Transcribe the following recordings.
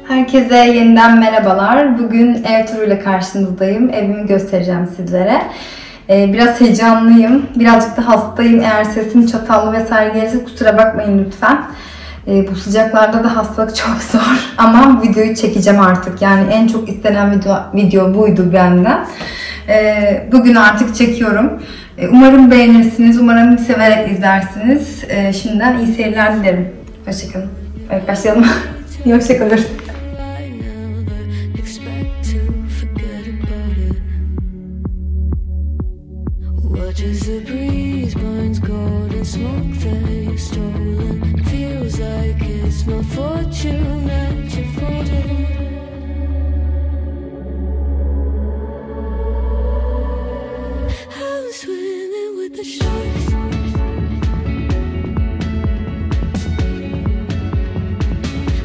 Herkese yeniden merhabalar. Bugün ev turuyla karşınızdayım. Evimi göstereceğim sizlere. Biraz heyecanlıyım. Birazcık da hastayım. Eğer sesim çatallı vesaire gelirse kusura bakmayın lütfen. Bu sıcaklarda da hastalık çok zor. Ama videoyu çekeceğim artık. Yani en çok istenen video buydu benden. Bugün artık çekiyorum. Umarım beğenirsiniz. Umarım severek izlersiniz. Şimdiden iyi seyirler dilerim. Hoşçakalın. Evet, başlayalım. Hoşçakalın. Watches the breeze, burns gold and smoke that you've stolen. Feels like it's my fortune that you're folding. I'm swimming with the sharks.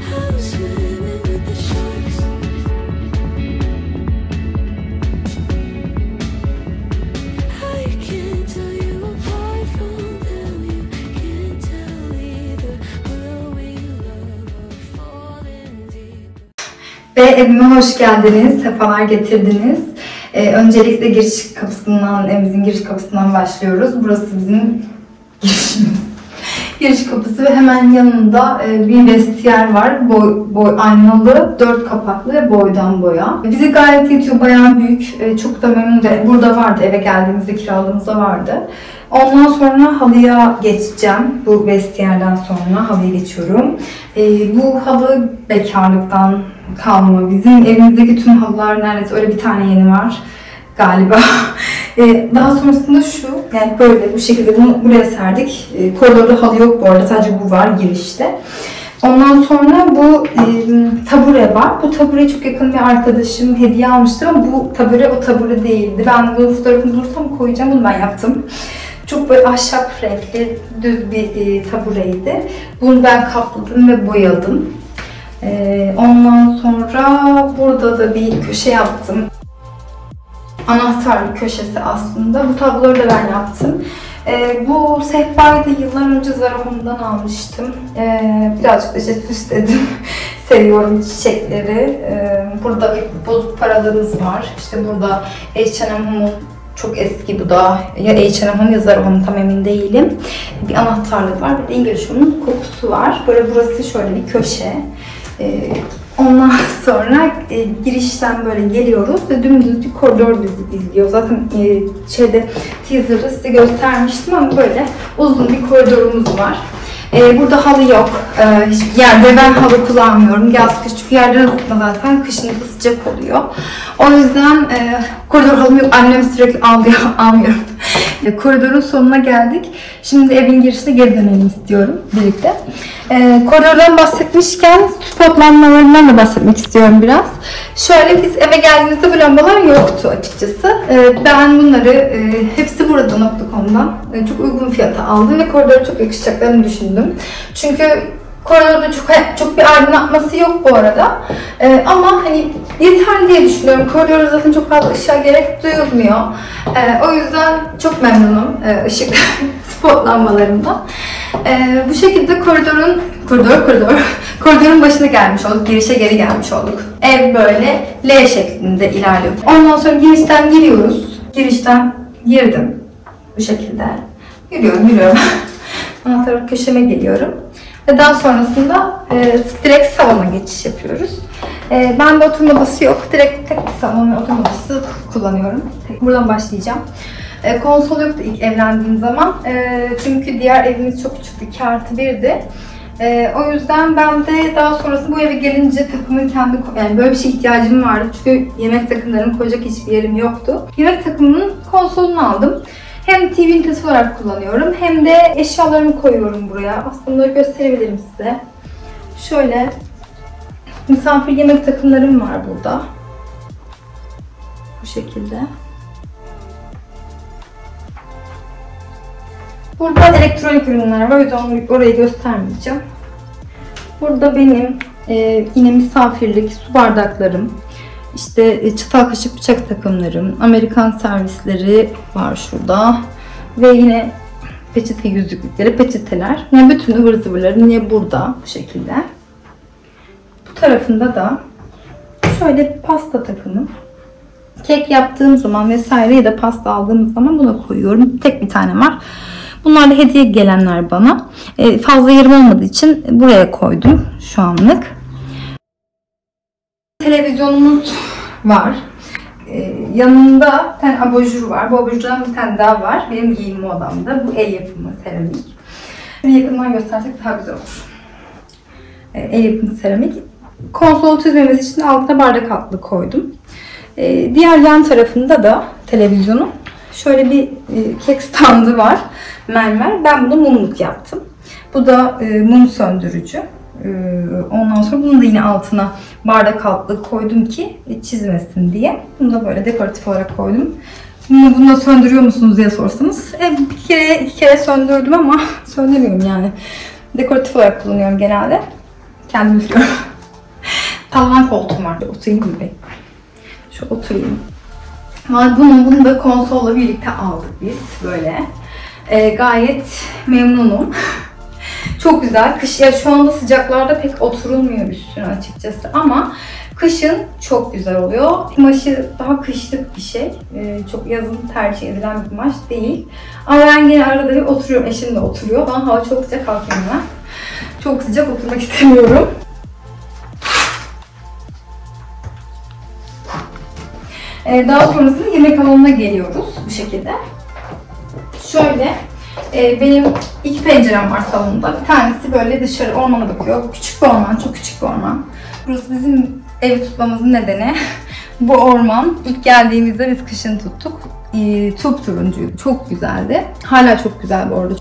I'm swimming with the sharks. Ve evime hoş geldiniz, sefalar getirdiniz. Öncelikle giriş kapısından, evimizin giriş kapısından başlıyoruz. Burası bizim girişimiz. Giriş kapısı ve hemen yanında bir vestiyer var. Aynalı, 4 kapaklı ve boydan boya. Bizi gayet yetiyor, bayağı büyük. Çok da memnun de. Burada vardı, eve geldiğimizde kiraladığımızda vardı. Ondan sonra halıya geçeceğim. Bu vestiyerden sonra halıya geçiyorum. Bu halı bekarlıktan kalma. Bizim evimizdeki tüm halılar neredeyse öyle bir tane yeni var galiba. Daha sonrasında şu, yani böyle bu şekilde bunu buraya serdik. Koridorda halı yok bu arada, sadece bu var girişte. Ondan sonra bu tabure var. Bu tabure çok yakın bir arkadaşım hediye almıştı ama bu tabure o tabure değildi. Ben bunun fotoğrafını bulursam koyacağım, bunu ben yaptım. Çok böyle ahşap renkli düz bir tabureydi. Bunu ben kapladım ve boyadım. Ondan sonra burada da bir köşe yaptım. Anahtarlı köşesi aslında. Bu tabloları da ben yaptım. Bu sehpayı da yıllar önce Zara Home'dan almıştım. Birazcık da işte süsledim. Seviyorum çiçekleri. Burada bir bozuk paralarımız var. İşte burada H&M Home'un çok eski, bu da ya H&M Home ya Zara Home, tam emin değilim. Bir anahtarlık var, bir de İngiliz Home'un kokusu var. Böyle burası şöyle bir köşe. Ondan sonra girişten böyle geliyoruz ve dümdüz bir koridor bizi izliyor. Zaten teaser'ı size göstermiştim ama böyle uzun bir koridorumuz var. Burada halı yok. Hiçbir yerde ben halı kullanmıyorum. Yaz kış, çünkü yerden ısıtma zaten. Kışın da sıcak oluyor. O yüzden koridor halım yok. Annem sürekli almıyorum. Koridorun sonuna geldik. Şimdi evin girişine geri dönelim istiyorum birlikte. Koridordan bahsetmişken spot lambalarından da bahsetmek istiyorum biraz. Şöyle, biz eve geldiğimizde bu lambalar yoktu açıkçası. Ben bunları hepsi burada .com'dan çok uygun fiyata aldım ve koridora çok yakışacaklarını düşündüm. Çünkü koridorda çok bir aydınlatması yok bu arada. Ama hani yeterli diye düşünüyorum. Koridorda zaten çok fazla ışığa gerek duyulmuyor. O yüzden çok memnunum ışık spot lambalarımdan. Bu şekilde koridorun başına gelmiş olduk. Girişe geri gelmiş olduk. Ev böyle L şeklinde ilerliyor. Ondan sonra girişten giriyoruz. Girişten girdim. Bu şekilde. Yürüyorum. Ondan sonra köşeme geliyorum. Ve daha sonrasında direkt salona geçiş yapıyoruz. Ben de oturma odası yok. Direkt tek bir salon ve oturma odası kullanıyorum. Buradan başlayacağım. Konsol yoktu ilk evlendiğim zaman. Çünkü diğer evimiz çok küçüktü. 2+1'di. O yüzden ben de daha sonrasında bu eve gelince takımın yani böyle bir şeye ihtiyacım vardı. Çünkü yemek takımlarını koyacak hiçbir yerim yoktu. Yemek takımının konsolunu aldım. Hem TV ünitesi olarak kullanıyorum, hem de eşyalarımı koyuyorum buraya. Aslında bunları gösterebilirim size. Şöyle misafir yemek takımlarım var burada. Bu şekilde. Burada elektronik ürünler var, o yüzden orayı göstermeyeceğim. Burada benim yine misafirlik su bardaklarım, işte çatal kaşık bıçak takımlarım, Amerikan servisleri var şurada ve yine peçete yüzüklükleri, peçeteler. Yani bütün ıvır zıvırları yine burada bu şekilde. Bu tarafında da şöyle pasta takımı. Kek yaptığım zaman vesaire ya da pasta aldığım zaman buna koyuyorum. Tek bir tane var. Bunlar da hediye gelenler bana. Fazla yerim olmadığı için buraya koydum şu anlık. Televizyonumuz var. Yanında bir tane abajur var. Bu abajurdan bir tane daha var. Benim giyinme odamda. Bu el yapımı seramik. Yakından göstersek daha güzel olur. El yapımı seramik. Konsol çizmemesi için altına bardak altlı koydum. Diğer yan tarafında da televizyonun şöyle bir kek standı var. Mermer. Ben bunu mumluk yaptım. Bu da mum söndürücü. Ondan sonra bunu da yine altına bardak altlığı koydum ki çizmesin diye. Bunu da böyle dekoratif olarak koydum. Bunu da söndürüyor musunuz diye sorsanız. İki kere söndürdüm ama söndürmüyorum yani. Dekoratif olarak kullanıyorum genelde. Kendim üflüyorum. Tavan koltuğum var. Oturayım mı be? Şu oturayım. Bunu da konsolla birlikte aldık biz böyle. Gayet memnunum. Çok güzel. Kış ya şu anda sıcaklarda pek oturulmuyor üstüne açıkçası ama kışın çok güzel oluyor. Kumaşı daha kışlık bir şey. Çok yazın tercih edilen bir kumaş değil. Ama ben yine arada bir oturuyorum. Eşim de oturuyor. Ben hava çok sıcak kalkıyorum ben. Çok sıcak oturmak istemiyorum. Daha sonrasında yemek alanına geliyoruz bu şekilde. Şöyle benim iki pencerem var salonda. Bir tanesi böyle dışarı ormana bakıyor. Küçük bir orman, çok küçük bir orman. Burası bizim evi tutmamızın nedeni. Bu orman ilk geldiğimizde biz kışın tuttuk. Turuncuydü. Çok güzeldi. Hala çok güzel bu arada.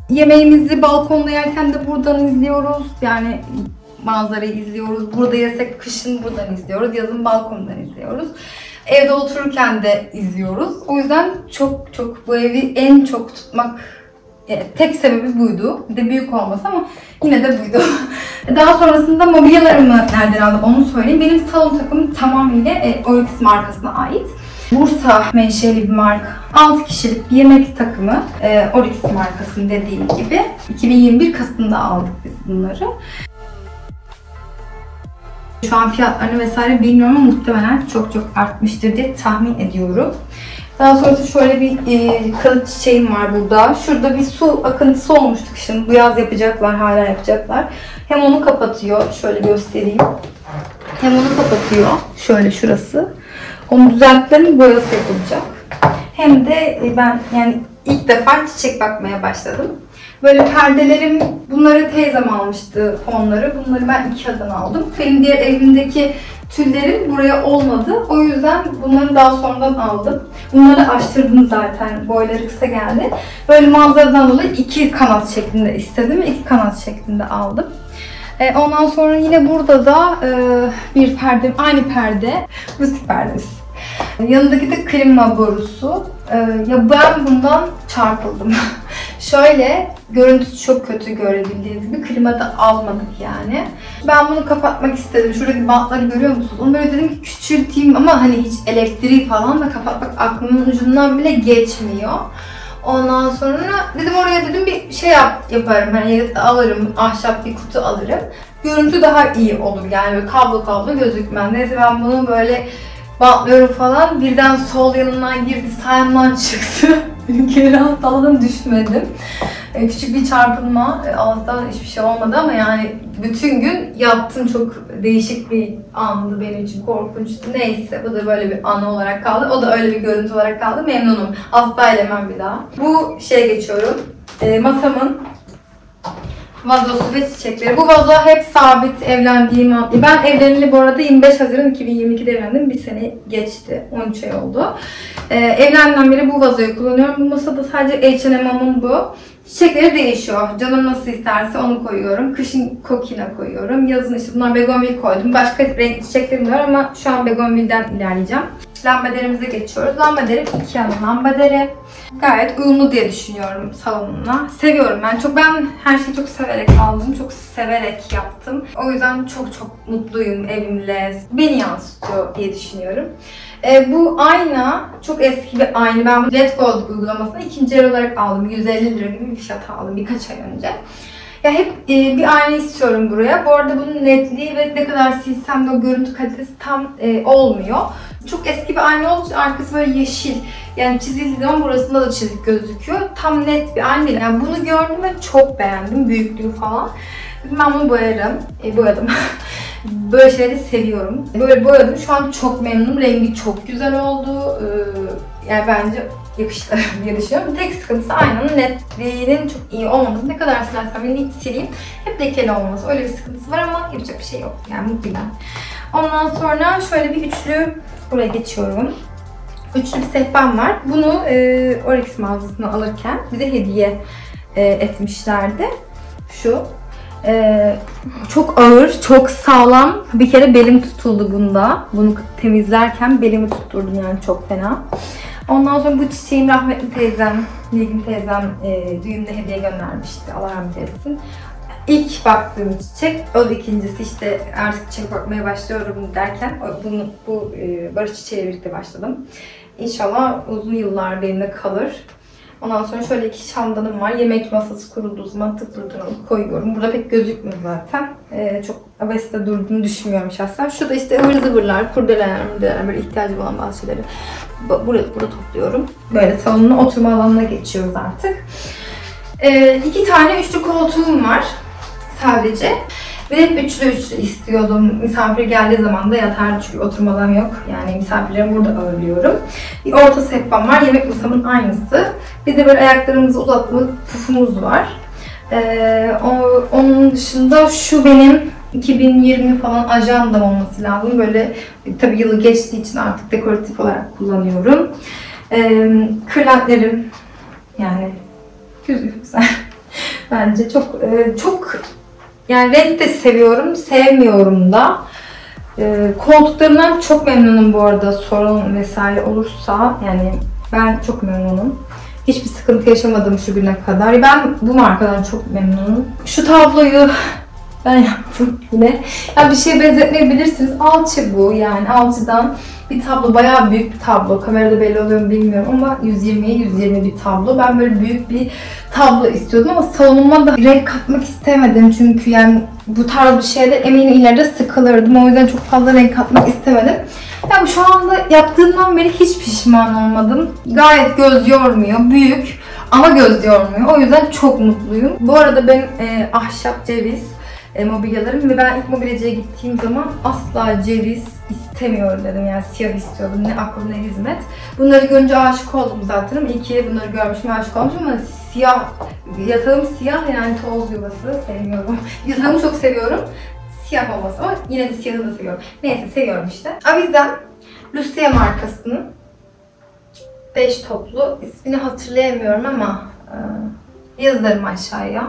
Yemeğimizi balkonda yerken de buradan izliyoruz. Yani manzarayı izliyoruz. Burada yesek kışın buradan izliyoruz. Yazın balkondan izliyoruz. Evde otururken de izliyoruz. O yüzden çok bu evi en çok tutmak tek sebebi buydu. Bir de büyük olması ama yine de buydu. Daha sonrasında mobilyalarımı nereden aldım onu söyleyeyim. Benim salon takımım tamamıyla Oryx markasına ait. Bursa menşeli bir marka. 6 kişilik bir yemek takımı. Oryx markasının dediğim gibi. 2021 Kasım'da aldık biz bunları. Şu an fiyatlarını vesaire bilmiyorum ama muhtemelen çok artmıştır diye tahmin ediyorum. Daha sonrasında şöyle bir kılıç çiçeğim var burada. Şurada bir su akıntısı olmuştu kışın. Bu yaz yapacaklar, hala yapacaklar. Hem onu kapatıyor, şöyle göstereyim. Hem onu kapatıyor, şöyle şurası. Onu düzelttilerin boyası yapılacak. Hem de ben yani ilk defa çiçek bakmaya başladım. Böyle perdelerim, bunları teyzem almıştı fonları. Bunları ben Ikea'dan aldım. Benim diğer evimdeki tüllerim buraya olmadı. O yüzden bunları daha sonradan aldım. Bunları açtırdım zaten. Boyları kısa geldi. Böyle manzaradan dolayı 2 kanat şeklinde istedim. 2 kanat şeklinde aldım. Ondan sonra yine burada da bir perdem, aynı perde, rustik perdesi. Yanındaki de klima borusu. Ya ben bundan çarpıldım. Şöyle, görüntüsü çok kötü görebildiğiniz gibi. Klima da almadık yani. Ben bunu kapatmak istedim. Şuradaki bantları görüyor musunuz? Onu böyle dedim ki küçülteyim ama hani hiç elektriği falan da kapatmak aklımın ucundan bile geçmiyor. Ondan sonra dedim oraya dedim bir şey yaparım. Hani alırım, ahşap bir kutu alırım. Görüntü daha iyi olur yani böyle kablo gözükmez. Neyse ben bunu böyle bantlıyorum falan. Birden sol yanından girdi, sağ yanından çıktı. Geri alttan düşmedim. Küçük bir çarpılma. Allah'tan hiçbir şey olmadı ama yani bütün gün yattım. Çok değişik bir andı benim için. Korkunçtu. Neyse bu da böyle bir anı olarak kaldı. O da öyle bir görüntü olarak kaldı. Memnunum. Asla elemem bir daha. Bu şeye geçiyorum. Masamın vazosu ve çiçekleri. Bu vazo hep sabit evlendiğim an. Ben evleneli bu arada 25 Haziran 2022'de evlendim. Bir sene geçti. 13 ay oldu. Evlendiğimden beri bu vazoyu kullanıyorum. Bu masada sadece H&M'ın bu. Çiçekleri değişiyor. Canım nasıl isterse onu koyuyorum. Kışın kokina koyuyorum. Yazın işte bunlar begonvil koydum. Başka renkli çiçeklerim var ama şu an begonvilden ilerleyeceğim. Lambaderimize geçiyoruz. Lambaderim Ikea'nın lambaderi. Gayet uyumlu diye düşünüyorum salonumla. Seviyorum ben her şeyi çok severek aldım. Çok severek yaptım. O yüzden çok mutluyum evimle. Beni yansıtıyor diye düşünüyorum. Bu ayna çok eski bir ayna. Ben LED Gold uygulamasını ikinci el olarak aldım. 150 lira gibi bir fiyata aldım birkaç ay önce. Ya hep bir ayna istiyorum buraya. Bu arada bunun netliği ve ne kadar silsem de o görüntü kalitesi tam olmuyor. Çok eski bir ayna olduğu için arkası böyle yeşil. Yani çizildiği zaman burasında da çizik gözüküyor. Tam net bir ayna değil. Yani bunu gördüm ve çok beğendim. Büyüklüğü falan. Ben bunu boyarım. Boyadım. Böyle şeyleri seviyorum. Böyle boyadım. Şu an çok memnunum. Rengi çok güzel oldu. Yani bence yakıştı diye düşünüyorum. Tek sıkıntısı aynanın netliğinin çok iyi olmaması. Ne kadar silersem beni hiç sileyim. Hep lekeli olması. Öyle bir sıkıntısı var ama yapacak bir şey yok. Yani mutluyum. Ondan sonra şöyle bir üçlü buraya geçiyorum. Üçlü bir sehpam var. Bunu Orex mağazasına alırken bize hediye etmişlerdi. Şu. Çok ağır, çok sağlam. Bir kere belim tutuldu bunda. Bunu temizlerken belimi tutturdum yani çok fena. Ondan sonra bu çiçeğim rahmetli teyzem, Nilgün teyzem düğünde hediye göndermişti. Allah rahmet eylesin. İlk baktığım çiçek, o da ikincisi işte artık çiçek bakmaya başlıyorum derken bu barış çiçeğiyle birlikte başladım. İnşallah uzun yıllar benimle kalır. Ondan sonra şöyle iki şamdanım var. Yemek masası kurulduğu zaman tıkırtına koyuyorum. Burada pek gözükmüyor zaten. Çok abeste durduğunu düşünmüyorum şahsen. Şurada işte ıvır zıvırlar, kurdeleler, böyle ihtiyacı olan bazı şeyleri burada topluyorum. Böyle salonun oturma alanına geçiyoruz artık. 2 tane üçlü koltuğum var sadece. Ve hep üçlü istiyordum. Misafir geldiği zaman da yatar çünkü oturma alanım yok. Yani misafirlerimi burada ağırlıyorum. Bir orta sehpam var. Yemek masamın aynısı. Bir de böyle ayaklarımızı uzatma pufumuz var. Onun dışında şu benim 2020 falan ajandam olması lazım. Böyle tabii yılı geçtiği için artık dekoratif olarak kullanıyorum. Kırlentlerim yani güzel. Bence çok yani renk de seviyorum, sevmiyorum da. Koltuklarımdan çok memnunum bu arada. Sorun vesaire olursa yani ben çok memnunum. Hiçbir sıkıntı yaşamadım şu güne kadar. Ben bu markadan çok memnunum. Şu tabloyu ben yaptım yine. Ya bir şeye benzetmeyebilirsiniz. Alçı bu yani. Alçıdan bir tablo. Bayağı büyük bir tablo. Kamerada belli oluyor mu bilmiyorum ama 120'ye 120 bir tablo. Ben böyle büyük bir tablo istiyordum ama salonuma da renk katmak istemedim. Çünkü yani bu tarz bir şeyde eminim ileride sıkılırdım. O yüzden çok fazla renk katmak istemedim. Yani şu anda yaptığımdan beri hiç pişman olmadım. Gayet göz yormuyor. Büyük ama göz yormuyor. O yüzden çok mutluyum. Bu arada ben ahşap ceviz mobilyalarım ve ben ilk mobilyacıya gittiğim zaman asla ceviz istemiyorum dedim. Yani siyah istiyordum. Ne akıl ne hizmet. Bunları görünce aşık oldum zaten. İyi ki bunları görmüşüm, aşık olmuşum ama siyah, yatağım siyah yani toz yuvası sevmiyorum. Yatağımı çok seviyorum. Siyah olması ama yine de siyahı da seviyorum. Neyse seviyorum işte. Avizem Lucia markasının 5 toplu. İsmini hatırlayamıyorum ama yazarım aşağıya.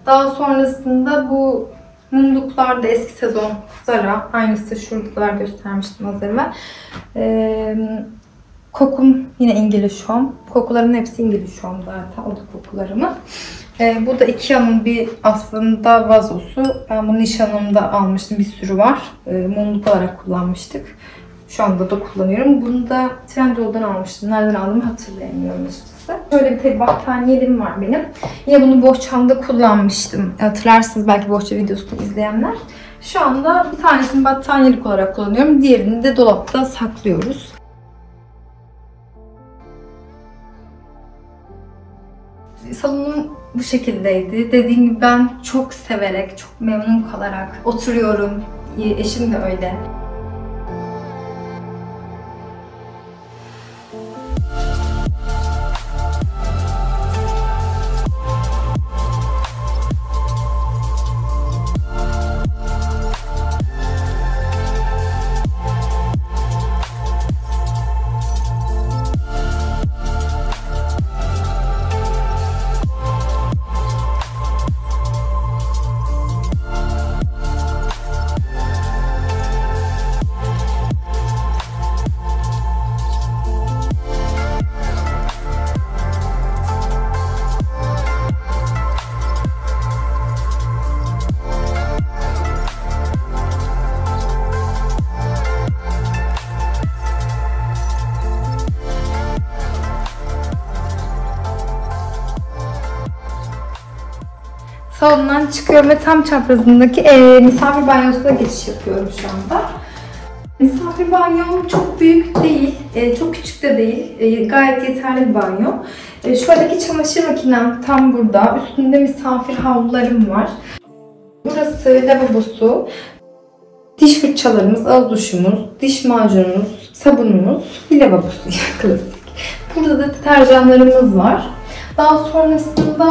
Daha sonrasında bu mumluklar da eski sezon Zara. Aynısı şuradalar göstermiştim az evvel. Kokum yine İngiliz Home. Kokularımın hepsi İngiliz Home zaten. O da kokularımı. Bu da Ikea'nın bir aslında vazosu. Ben bunu nişanımda almıştım. Bir sürü var. Mumluk olarak kullanmıştık. Şu anda da kullanıyorum. Bunu da Trendyol'dan almıştım. Nereden aldığımı hatırlayamıyorum açıkçası. Şöyle bir battaniyeliğim var benim. Yine bunu bohçamda kullanmıştım. Hatırlarsınız belki bohça videosunu izleyenler. Şu anda bir tanesini battaniyelik olarak kullanıyorum. Diğerini de dolapta saklıyoruz. Salonum bu şekildeydi. Dediğim gibi ben çok severek, çok memnun kalarak oturuyorum. Eşim de öyle. salondan çıkıyorum ve tam çaprazındaki misafir banyosuna geçiş yapıyorum şu anda. Misafir banyom çok büyük değil, çok küçük de değil. Gayet yeterli bir banyo. Şuradaki çamaşır makinem tam burada. Üstünde misafir havlularım var. Burası lavabosu. Diş fırçalarımız, ağız duşumuz, diş macunumuz, sabunumuz, bir lavabosu klasik. Burada da deterjanlarımız var. Daha sonrasında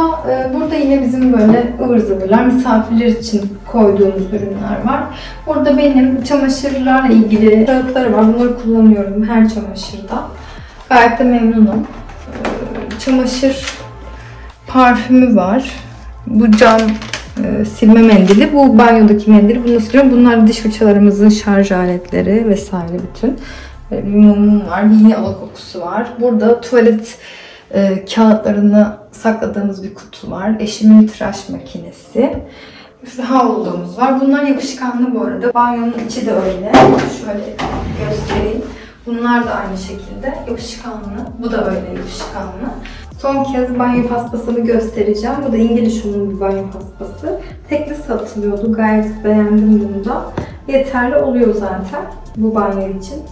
burada yine bizim böyle ıvır zıvırlar, misafirler için koyduğumuz ürünler var. Burada benim çamaşırlarla ilgili kağıtları var. Bunları kullanıyorum her çamaşırda. Gayet de memnunum. Çamaşır parfümü var. Bu cam silme mendili. Bu banyodaki mendili. Bunu siliyorum. Bunlar diş fırçalarımızın şarj aletleri vesaire bütün. Böyle bir mumum var. Bir yağ kokusu var. Burada tuvalet kağıtlarını sakladığımız bir kutu var. Eşimin tıraş makinesi. Şu havlumuz var. Bunlar yapışkanlı bu arada. Banyonun içi de öyle. Şöyle göstereyim. Bunlar da aynı şekilde yapışkanlı. Bu da öyle yapışkanlı. Son kez banyo paspasımı göstereceğim. Bu da İngiliz unlu bir banyo paspası. Tekli satılıyordu. Gayet beğendim bunu da. Yeterli oluyor zaten bu banyo için.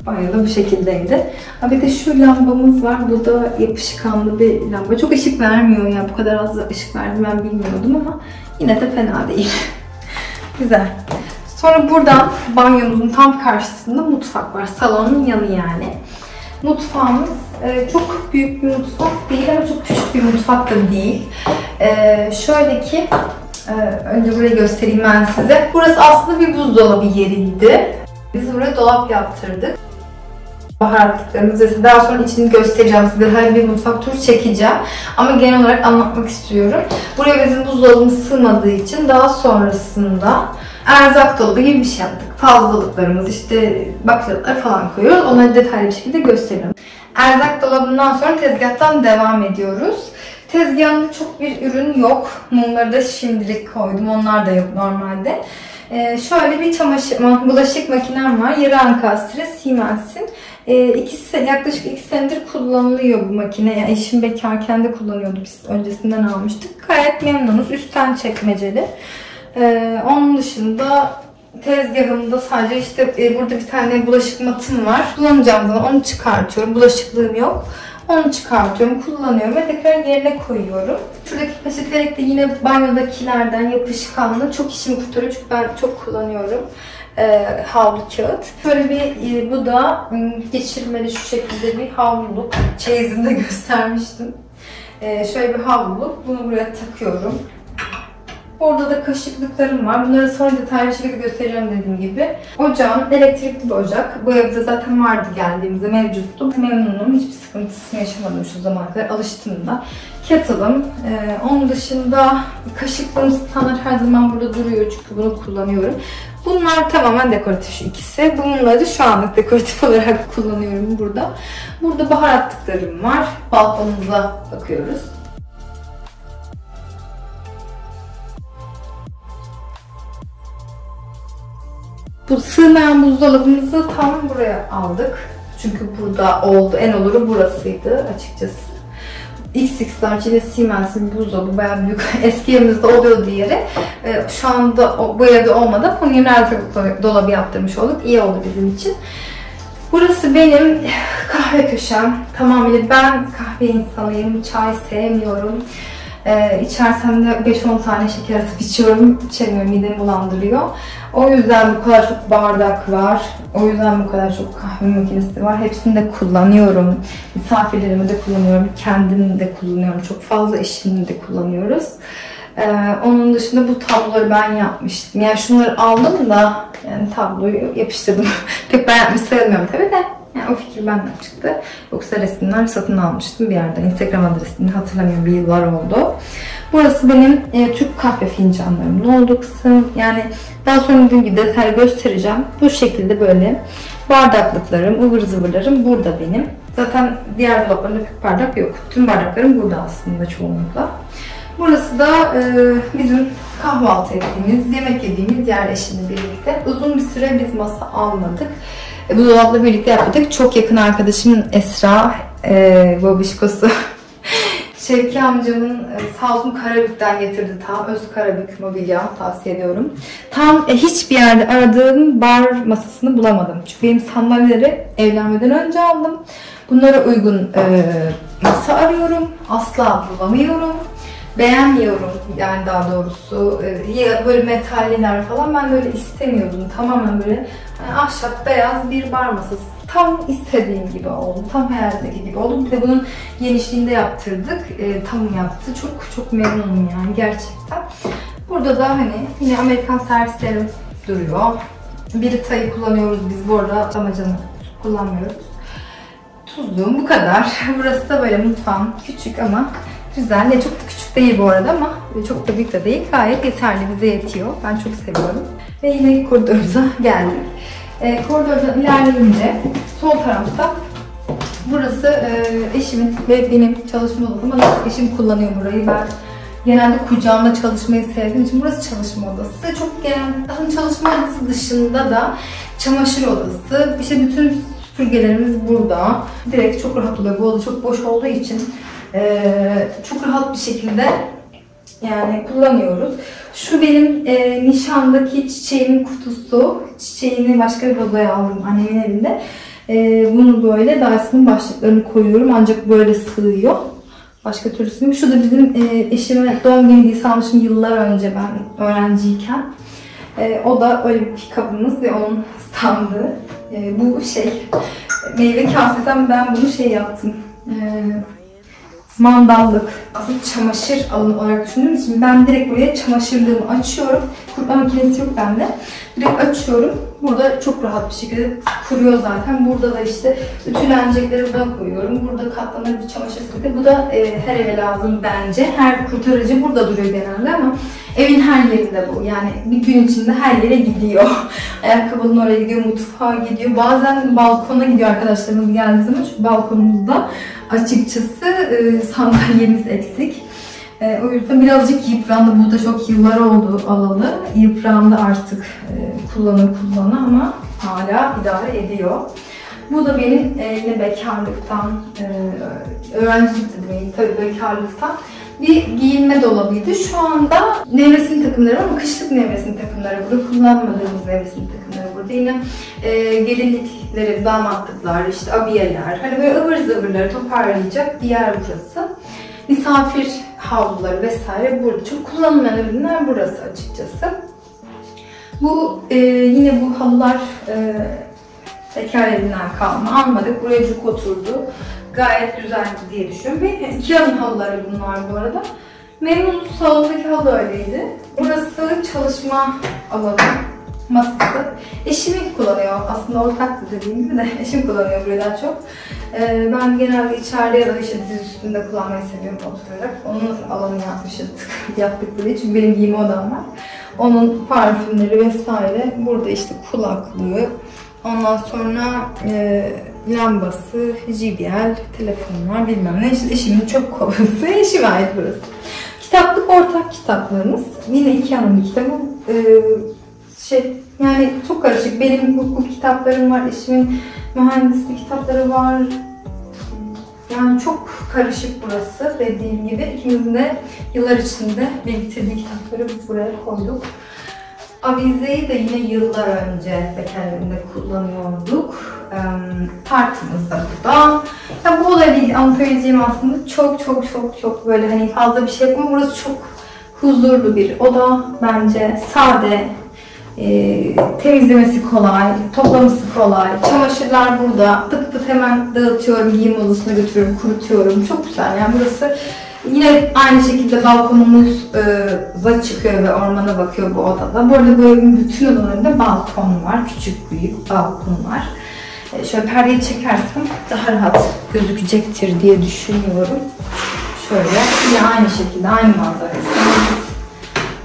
Banyo da bu şekildeydi. Bir de şu lambamız var. Bu da yapışkanlı bir lamba. Çok ışık vermiyor ya. Bu kadar az ışık verdi ben bilmiyordum ama yine de fena değil. Güzel. Sonra buradan banyomuzun tam karşısında mutfak var. Salonun yanı yani. Mutfağımız çok büyük bir mutfak değil ama çok küçük bir mutfak da değil. Şöyle ki önce burayı göstereyim ben size. Burası aslında bir buzdolabı yeriydi. Biz buraya dolap yaptırdık. Baharatlıklarımızı daha sonra içini göstereceğim size. Her bir mutfak turu çekeceğim. Ama genel olarak anlatmak istiyorum. Buraya bizim buzdolabımız sığmadığı için daha sonrasında erzak dolabı gibi bir şey yaptık. Fazlalıklarımız işte bakliyatlar falan koyuyoruz. Onları detaylı bir şekilde gösteriyorum. Erzak dolabından sonra tezgahtan devam ediyoruz. Tezgahımda çok bir ürün yok. Mumları da şimdilik koydum. Onlar da yok normalde. Şöyle bir bulaşık makinem var. Yarı ankastre Siemens'in. Yaklaşık 2 senedir kullanılıyor bu makine. Yani eşim bekarken de kullanıyordu. Biz öncesinden almıştık. Gayet memnunuz. Üstten çekmeceli. Onun dışında tezgahımda sadece işte burada bir tane bulaşık matım var. Kullanacağım zaman onu çıkartıyorum. Bulaşıklığım yok. Onu çıkartıyorum, kullanıyorum ve tekrar yerine koyuyorum. Şuradaki peçetelik de yine banyodakilerden yapışkanlı. Çok işimi kurtarıyor çünkü ben çok kullanıyorum. Havlu kağıt. Şöyle bir bu da geçirmeli şu şekilde bir havluluk. Çeyizinde göstermiştim. Şöyle bir havluluk. Bunu buraya takıyorum. Orada da kaşıklıklarım var. Bunları sonra detaylı şekilde göstereceğim dediğim gibi. Ocağım elektrikli bir ocak. Bu evde zaten vardı geldiğimizde mevcuttu. Memnunum. Hiçbir sıkıntısını yaşamadım şu zamana kadar. Alıştım da. Kettle'ım. Onun dışında kaşıklığım standart her zaman burada duruyor çünkü bunu kullanıyorum. Bunlar tamamen dekoratif şu ikisi. Bunları şu anlık dekoratif olarak kullanıyorum burada. Burada baharatlıklarım var. Balkonumuza bakıyoruz. Bu sığmayan buzdolabımızı tam buraya aldık. Çünkü burada oldu. En oluru burasıydı açıkçası. XX ile Siemens'in buzdolabı bayağı büyük. Eski evimizde oluyordu yeri. Şu anda bu evde olmadan onun yerine erzak dolabı yaptırmış olduk. İyi oldu bizim için. Burası benim kahve köşem. Tamamıyla ben kahve insanıyım. Çay sevmiyorum. İçersem de 5-10 tane şeker atıp içiyorum. İçemiyorum, midemi bulandırıyor. O yüzden bu kadar çok bardak var. O yüzden bu kadar çok kahve makinesi var. Hepsini de kullanıyorum. Misafirlerimi de kullanıyorum. Kendimi de kullanıyorum. Çok fazla eşimi de kullanıyoruz. Onun dışında bu tabloları ben yapmıştım. Yani şunları aldım da yani tabloyu yapıştırdım. Pek ben yapmış sayılmıyorum tabii de. Yani o fikir benden çıktı. Yoksa resimler satın almıştım bir yerden. Instagram adresini hatırlamıyorum. Bir yıllar oldu. Burası benim Türk kahve fincanlarımın olduğu kısım. Yani daha sonra dediğim gibi detaylı göstereceğim. Bu şekilde böyle bardaklıklarım, ıvır zıvırlarım burada benim. Zaten diğer dolaplarında pek bardak yok. Tüm bardaklarım burada aslında çoğunlukla. Burası da bizim kahvaltı ettiğimiz, yemek yediğimiz yer eşimle birlikte. Uzun bir süre biz masa almadık. Bu dolapla birlikte yaptık. Çok yakın arkadaşımın Esra, babişkosu Şevki amcamın sağ olsun Karabük'ten getirdi ta. Öz Karabük mobilya, tavsiye ediyorum. Tam hiçbir yerde aradığım bar masasını bulamadım. Çünkü benim sandalyeleri evlenmeden önce aldım. Bunlara uygun masa arıyorum. Asla bulamıyorum. Beğenmiyorum yani, daha doğrusu. Böyle metalliler falan ben böyle istemiyordum. Tamamen böyle ahşap beyaz bir bar masası. Tam istediğim gibi oldu. Tam hayalimdeki gibi oldu. Bir de bunun genişliğinde yaptırdık. Tam yaptı. Çok memnunum yani gerçekten. Burada da hani yine Amerikan servislerim duruyor. Brita'yı kullanıyoruz biz bu arada. Damacanı kullanmıyoruz. Tuzluğum bu kadar. Burası da böyle mutfağım. Küçük ama güzel. Çok da küçük değil bu arada ama çok da büyük de değil. Gayet yeterli, bize yetiyor. Ben çok seviyorum. Ve yine koridorumuza geldik. Koridordan ilerleyince sol tarafta burası eşimin ve benim çalışma odam ama eşim kullanıyor burayı. Ben genelde kucağımda çalışmayı sevdiğim için burası çalışma odası. Çok genelde çalışma odası dışında da çamaşır odası. İşte bütün süpürgelerimiz burada. Direkt çok rahat oluyor. Bu oda çok boş olduğu için çok rahat bir şekilde yani kullanıyoruz. Şu benim nişandaki çiçeğimin kutusu. Çiçeğini başka bir vazoya aldım annemin evinde. Bunu böyle Dyson'ın başlıklarını koyuyorum ancak böyle sığıyor. Başka türlüsü yok. Şu da bizim eşime doğum günü hediyesi almışım yıllar önce ben öğrenciyken. O da öyle bir pick-up'ımız ve onun standı. Bu meyve kasesi, ben bunu yaptım. Mandallık. Aslında çamaşır alanı olarak düşündüğüm için ben direkt buraya çamaşırlığımı açıyorum. Kurutma makinesi yok bende. Direkt açıyorum. Burada çok rahat bir şekilde kuruyor zaten. Burada da işte ütülenecekleri buradan koyuyorum. Burada katlanır bir çamaşır sepeti. Bu da her eve lazım bence. Her kurtarıcı burada duruyor genelde ama evin her yerinde bu. Yani bir gün içinde her yere gidiyor. Ayakkabının oraya gidiyor, mutfağa gidiyor. Bazen balkona gidiyor arkadaşlarımız geldiği zaman. Çünkü balkonumuzda açıkçası sandalyemiz eksik. O yüzden birazcık yıprandı. Bu da çok yıllar oldu alalı. Yıprandı artık kullanı ama hala idare ediyor. Bu da benim yine bekarlıktan, öğrencilik demeyeyim tabii bekarlıktan bir giyinme dolabıydı. Şu anda nevresim takımları ama kışlık nevresim takımları burada. Kullanmadığımız nevresim takımları burada. Yine gelinlikleri, damatlıklar, işte abiyeler, hani böyle ıvır zıvırları toparlayacak bir yer burası. Misafir havluları vesaire burada. Çok kullanılmayan ürünler burası açıkçası. Bu yine bu halılar bekar evinden kalma. Almadık. Buraya cuk oturdu. Gayet güzeldi diye düşünüyorum. Ve Ikea'nın halıları bunlar bu arada. Memnun, salondaki halı öyleydi. Burası çalışma alanı, masası. Eşim kullanıyor. Aslında ortak dediğim gibi de eşim kullanıyor burayı daha çok. Ben genelde içeride ya da işte diz üstünde kullanmayı seviyorum oturarak. Onun alanını yaptık burayı çünkü benim giyinme odam var. Onun parfümleri vesaire. Burada işte kulaklığı, ondan sonra lambası, JBL, telefonlar bilmem ne. İşte eşimin çöp kovası, eşime ait burası. Kitaplık ortak kitaplarımız. Yine Ikea'nın bir kitabı. Yani çok karışık. Benim hukuk kitaplarım var, eşimin mühendislik kitapları var. Yani çok karışık burası dediğim gibi. İkimizin de yıllar içinde biriktirdiği kitapları biz buraya koyduk. Avizeyi de yine yıllar önce bekar evinde kullanıyorduk. Tartımız da burada. Yani bu olayla ilgili anlatabileceğim aslında çok böyle hani fazla bir şey yok ama burası çok huzurlu bir oda. Bence sade, temizlemesi kolay, toplaması kolay. Çamaşırlar burada. Pıt pıt hemen dağıtıyorum, giyim odasına götürüyorum, kurutuyorum. Çok güzel yani burası. Yine aynı şekilde balkonumuza çıkıyor ve ormana bakıyor bu odada. Bu arada böyle bütün odalarında balkon var. Küçük büyük balkon var. Şöyle perdeyi çekersem daha rahat gözükecektir diye düşünüyorum. Şöyle yine aynı şekilde aynı manzarası.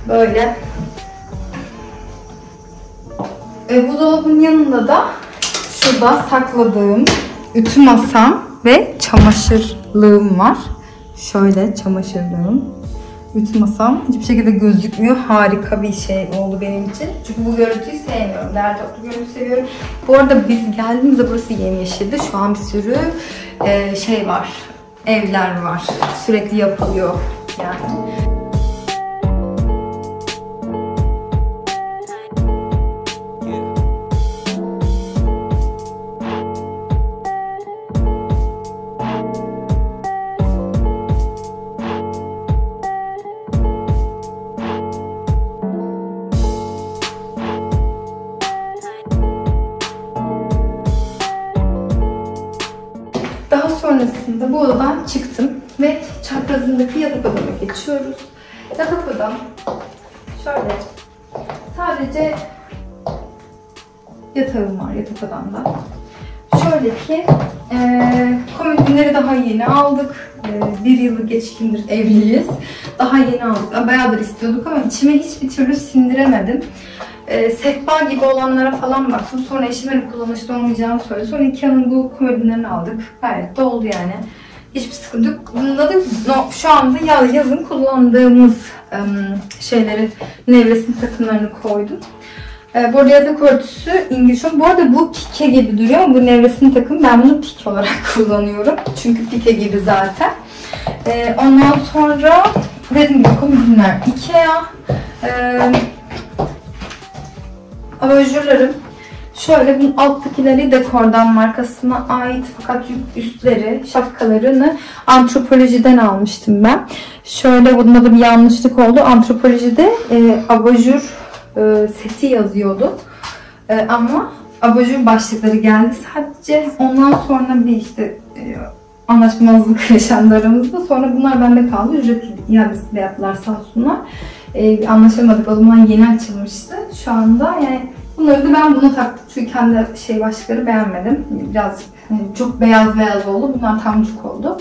Böyle. Bu dolabın yanında da şurada sakladığım ütü masam ve çamaşırlığım var. Şöyle çamaşırlığım, ütü masam hiçbir şekilde gözükmüyor. Harika bir şey oldu benim için. Çünkü bu görüntüyü sevmiyorum. Derli toplu görüntü seviyorum. Bu arada biz geldiğimizde burası yemyeşildi. Şu an bir sürü şey var. evler var. Sürekli yapılıyor yani. Daha sonrasında bu odadan çıktım ve çaprazındaki yatak odama geçiyoruz. Yatak odam şöyle, sadece yatağım var yatak odamda. Şöyle ki komodinleri daha yeni aldık. 1 yılı geçkindir evliyiz. Daha yeni aldık. Bayağıdır istiyorduk ama içime hiçbir türlü sindiremedim. Sehpa gibi olanlara falan baktım. Sonra eşim benim kullanışlı olmayacağını söyledi. Sonra Ikea'nın bu komodinlerini aldık. Gayet de oldu yani. Hiçbir sıkıntı yok. Bunda da şu anda yazın kullandığımız şeyleri, nevresim takımlarını koydum. Bu arada yatak örtüsü İngiliz. Bu arada bu pike gibi duruyor ama bu nevresim takım. Ben bunu pike olarak kullanıyorum. Çünkü pike gibi zaten. Ondan sonra dediğim gibi komodinler Ikea. Abajurlarım şöyle, bunun alttakileri Dekor'dan markasına ait fakat üstleri, şapkalarını Antropoloji'den almıştım ben. Şöyle, bunda da bir yanlışlık oldu. Antropoloji'de abajur seti yazıyordu. Ama abajur başlıkları geldi sadece. Ondan sonra bir işte anlaşmazlık yaşandı aramızda. Sonra bunlar bende kaldı. Ücret iadesi de yaptılar sağ olsunlar. Anlaşamadık. O zaman yeni açılmıştı. Şu anda yani bunları da ben buna taktım. Çünkü kendi başlıkları beğenmedim. Biraz çok beyaz oldu. Bunlar tamcuk oldu.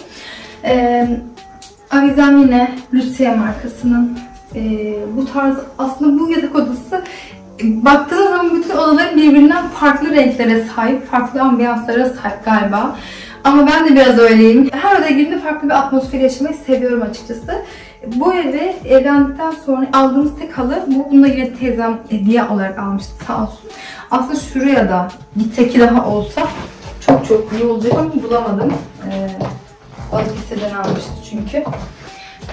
Avizem yine Lucia markasının. Bu tarz aslında bu yatak odası baktığınız zaman bütün odaların birbirinden farklı renklere sahip, farklı ambiyanslara sahip galiba. Ama ben de biraz öyleyim. Her odaya girdiğimde farklı bir atmosfer yaşamayı seviyorum açıkçası. Bu evi evlendikten sonra aldığımız tek halı bu. Bunu da yine teyzem hediye olarak almıştı sağ olsun. Aslında şuraya da bir teki daha olsa çok iyi olacak ama bulamadım. Balıkesir'den almıştı çünkü.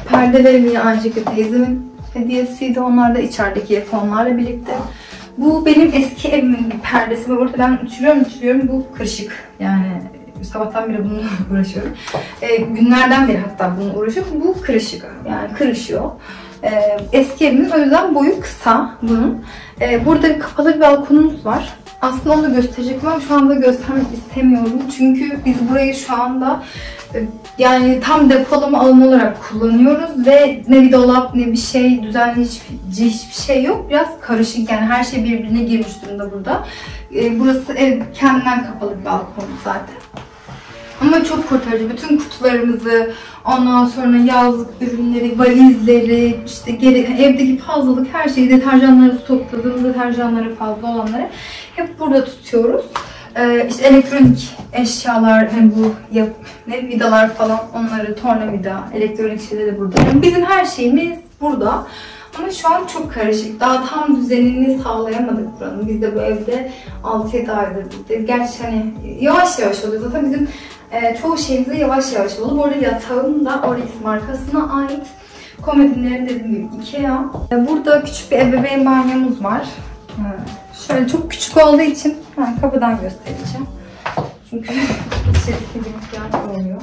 Perdelerim yine aynı şekilde teyzemin hediyesiydi. Onlar da içerideki fonlarla birlikte. Bu benim eski evimin bir perdesi. Ve burada ben uçuruyorum. Bu kırışık. Yani sabahtan beri bununla uğraşıyorum. Günlerden beri hatta bununla uğraşıyorum. Bu kırışık. Yani kırışıyor. Eski evimin, o yüzden boyu kısa bunun. Burada bir kapalı bir balkonumuz var. Aslında onu da gösterecektim ama şu anda göstermek istemiyorum. Çünkü biz burayı şu anda yani tam depolama alanı olarak kullanıyoruz ve ne bir dolap ne bir şey, düzenleyici hiçbir şey yok. Biraz karışık yani, her şey birbirine girmiş durumda burada. Burası ev kendinden kapalı bir balkon zaten. Ama çok kurtarıcı. Bütün kutularımızı, ondan sonra yazlık ürünleri, valizleri, işte evdeki fazlalık her şeyi, deterjanları stokladığımız deterjanları, fazla olanları hep burada tutuyoruz. İşte elektronik eşyalar, hani bu vidalar falan, onları, tornavida, elektronik şeyleri de burada. Yani bizim her şeyimiz burada. Ama şu an çok karışık. Daha tam düzenini sağlayamadık buranın. Biz de bu evde 6-7 aydır buradayız. Gerçi hani yavaş oluyor. Zaten bizim çoğu şeyimize yavaş oldu. Bu arada yatağım da Oryx markasına ait. Komodinlerim dediğim gibi Ikea. Burada küçük bir ebeveyn banyomuz var. Şöyle çok küçük olduğu için ben kapıdan göstereceğim. Çünkü içerisi bir ihtiyaç oluyor.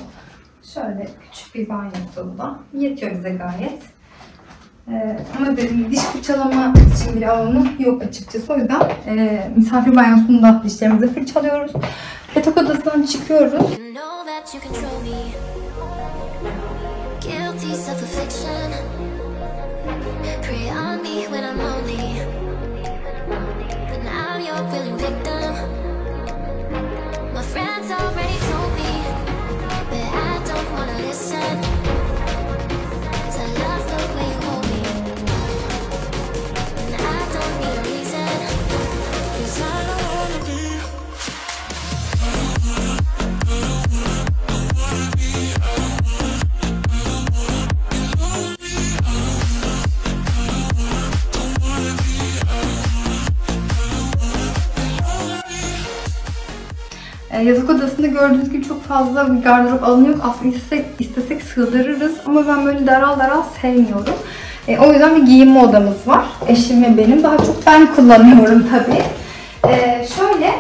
Şöyle küçük bir banyosu da. Yetiyor bize gayet. Ama dedim, diş fırçalama için bir alanı yok açıkçası. O yüzden misafir banyosunda dişlerimizi fırçalıyoruz. Yatak odasından çıkıyoruz. Yatak odasında gördüğünüz gibi çok fazla bir gardırop alanı yok. Aslında istesek sığdırırız ama ben böyle daral sevmiyorum. O yüzden bir giyinme odamız var. Eşim ve benim. Daha çok ben kullanıyorum tabii. Şöyle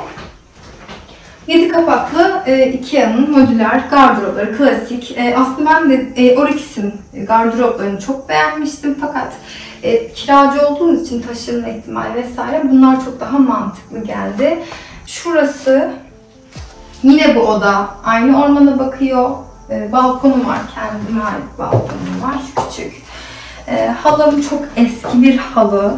7 kapaklı Ikea'nın modüler gardıropları, klasik. Aslında ben de Oryx'in gardıroplarını çok beğenmiştim fakat kiracı olduğumuz için taşınma ihtimali vesaire bunlar çok daha mantıklı geldi. Şurası yine bu oda aynı ormana bakıyor. Balkonum var, kendime ait balkonum var, şu küçük. Halım çok eski bir halı.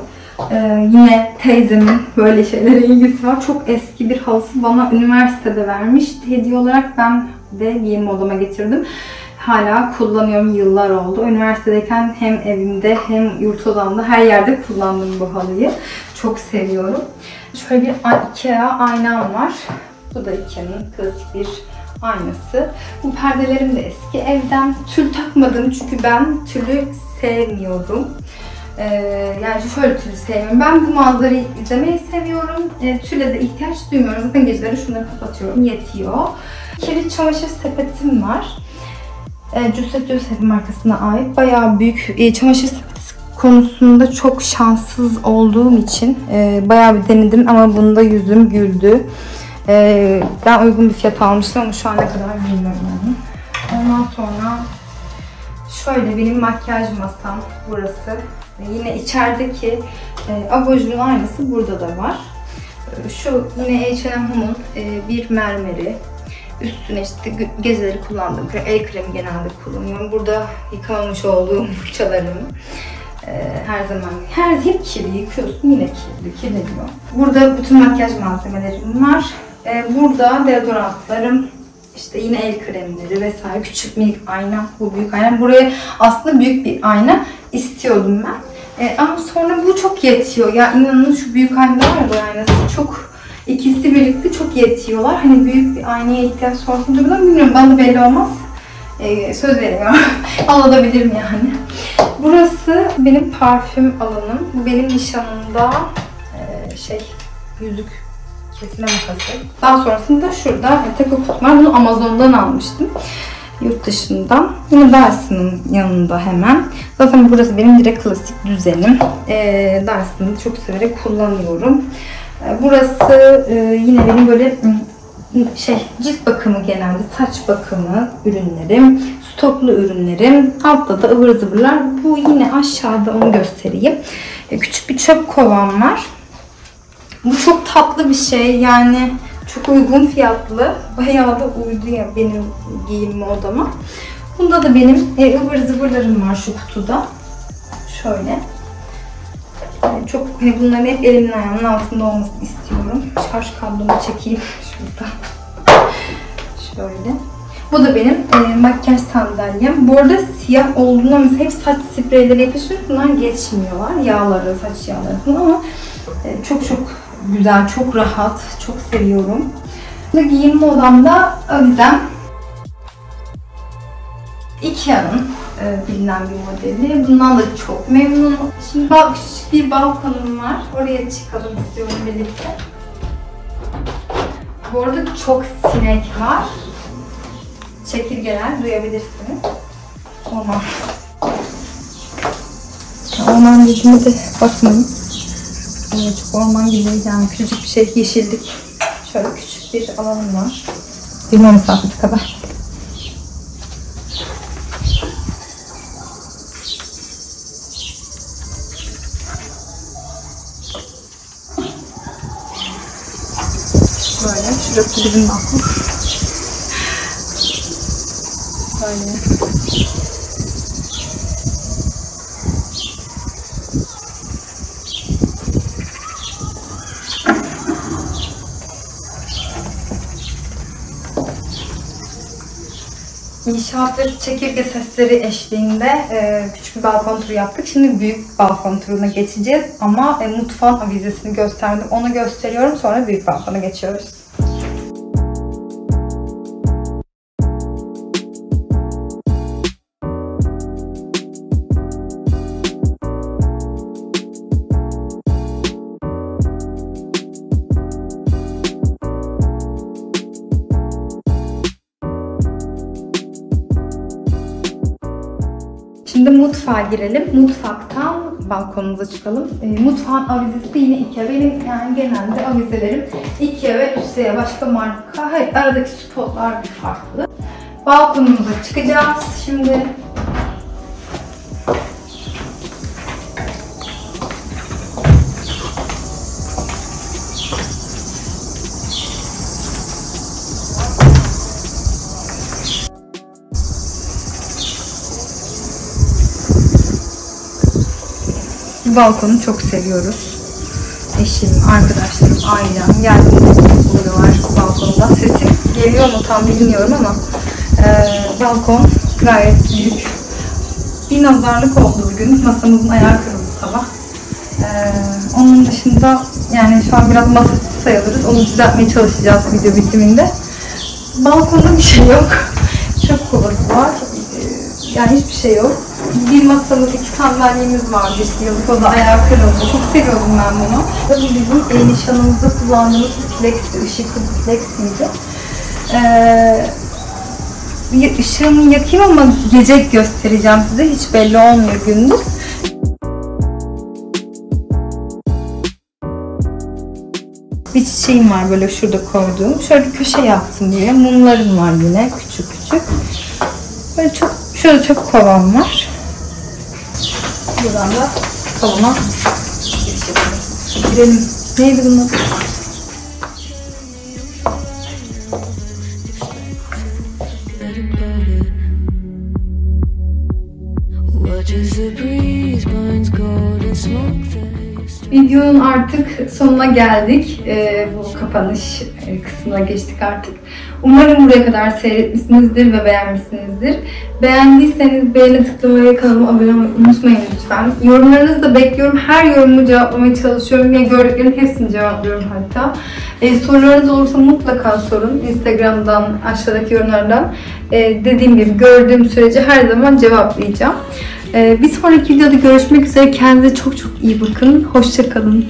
Yine teyzemin böyle şeylere ilgisi var. Çok eski bir halısı bana üniversitede vermişti. Hediye olarak ben de giyinme odama getirdim. Hala kullanıyorum, yıllar oldu. Üniversitedeyken hem evimde hem yurt odamda her yerde kullandım bu halıyı. Çok seviyorum. Şöyle bir Ikea aynam var. Bu da Ikea'nın klasik bir aynası. Bu perdelerim de eski. Evden tül takmadım çünkü ben tülü sevmiyorum. Yani şöyle tülü sevmiyorum. Ben bu manzarayı izlemeyi seviyorum. Tüle de ihtiyaç duymuyorum. Zaten geceleri şunları kapatıyorum. Yetiyor. Kirli çamaşır sepetim var. Giuseppe markasına ait. Bayağı büyük. Çamaşır sepeti konusunda çok şanssız olduğum için bayağı bir denedim ama bunda yüzüm güldü. Ben uygun bir fiyat almıştım ama şu an ne kadar bilmiyorum yani. Ondan sonra şöyle benim makyaj masam burası. Yine içerideki abajurun aynısı burada da var. Şu yine H&M'ın bir mermeri. Üstüne işte geceleri kullandığım el kremi genelde kullanıyorum. Burada yıkamamış olduğum fırçalarım. Her zaman hep kirli yıkıyorsun, yine kirleniyor. Burada bütün makyaj malzemelerim var. Burada deodorantlarım, işte yine el kremleri vesaire, küçük minik ayna, bu büyük ayna. Buraya aslında büyük bir ayna istiyordum ben. Ama sonra bu çok yetiyor. Ya inanın şu büyük ayna var ya, bu aynası çok, ikisi birlikte çok yetiyorlar. Hani büyük bir aynaya ihtiyaç sonrasında durumda bilmiyorum. Bana belli olmaz. Söz veriyorum. Alabilirim yani. Burası benim parfüm alanım. Bu benim nişanımda yüzük kesme makası. Daha sonrasında şurada tek kutum var. Bunu Amazon'dan almıştım. Yurt dışından. Yine Dyson'ın yanında hemen. Zaten burası benim direkt klasik düzenim. Dyson'ı çok severek kullanıyorum. Burası yine benim böyle cilt bakımı, genelde saç bakımı ürünlerim, stoklu ürünlerim. Altta da ıvır zıvırlar. Bu yine aşağıda, onu göstereyim. Küçük bir çöp kovam var. Bu çok tatlı bir şey. Yani çok uygun fiyatlı. Bayağı da uydu ya benim giyinme odama. Bunda da benim ıvır zıvırlarım var şu kutuda. Şöyle. Çok bunların hep elimin ayağımın altında olmasını istiyorum. Şarj kablomu çekeyim şurada. Şöyle. Bu da benim makyaj sandalyem. Bu arada siyah olduğunda mesela hep saç spreyleri yapışıyor. Bunlar geçmiyorlar. Yağları, saç yağları falan ama çok güzel, çok rahat, çok seviyorum. Giyinme odamda avizem. Ikea'nın bilinen bir modeli. Bundan da çok memnunum. Şimdi küçük bir balkonum var. Oraya çıkalım istiyorum birlikte. Bu arada çok sinek var. Çekirgeler duyabilirsiniz. Orman dediğime de bakmayın. Çok orman gibi yani, küçücük bir şey, yeşillik. Şöyle küçük bir alanım var. Yürüme mesafesi kadar. Böyle, şurası bizim balkon. Böyle. İnşaat ve çekirge sesleri eşliğinde küçük bir balkon turu yaptık. Şimdi büyük balkon turuna geçeceğiz ama mutfağın avizesini gösterdim. Onu gösteriyorum, sonra büyük balkona geçiyoruz. Şimdi mutfağa girelim. Mutfaktan balkonumuza çıkalım. Mutfağın avizesi yine IKEA. Benim yani genelde avizelerim IKEA ve Üsteya, başka marka. Hayır, aradaki spotlar bir farklı. Balkonumuza çıkacağız şimdi. Balkonu çok seviyoruz. Eşim, arkadaşlarım, ailem geldiğinde oluyorlar balkonda. Sesim geliyor mu tam bilmiyorum ama balkon gayet büyük. Bir nazarlık oldu bugün. Masamızın ayağı kırıldı sabah. Onun dışında yani şu an biraz masasız sayılırız. Onu düzeltmeye çalışacağız video bitiminde. Balkonda bir şey yok. Çöp kovası var. Yani hiçbir şey yok. Bir masamız, 2 sandalyemiz vardı işte, yazık, o da ayağı kırıldı. Çok seviyordum ben bunu. Bu bizim nişanımızda kullandığımız bir plexi, ışıklı bir plexiydi. Işığımı yakayım ama gece göstereceğim size. Hiç belli olmuyor gündüz. Bir çiçeğim var böyle şurada koyduğum. Şöyle bir köşe yaptım diye. Mumlarım var yine küçük küçük. Böyle çok, şöyle çok kovam var. Buradan da salona giriş yapıyoruz. Girelim. Neydi bunun adı? Videonun artık sonuna geldik. Bu kapanış kısmına geçtik artık. Umarım buraya kadar seyretmişsinizdir ve beğenmişsinizdir. Beğendiyseniz beğene tıklamayı, kanalıma abone olmayı unutmayın lütfen. Yorumlarınızı da bekliyorum. Her yorumu cevaplamaya çalışıyorum. Ya gördüklerimin hepsini cevaplıyorum hatta. Sorularınız olursa mutlaka sorun. Instagram'dan, aşağıdaki yorumlardan. Dediğim gibi gördüğüm sürece her zaman cevaplayacağım. Bir sonraki videoda görüşmek üzere. Kendinize çok çok iyi bakın. Hoşça kalın.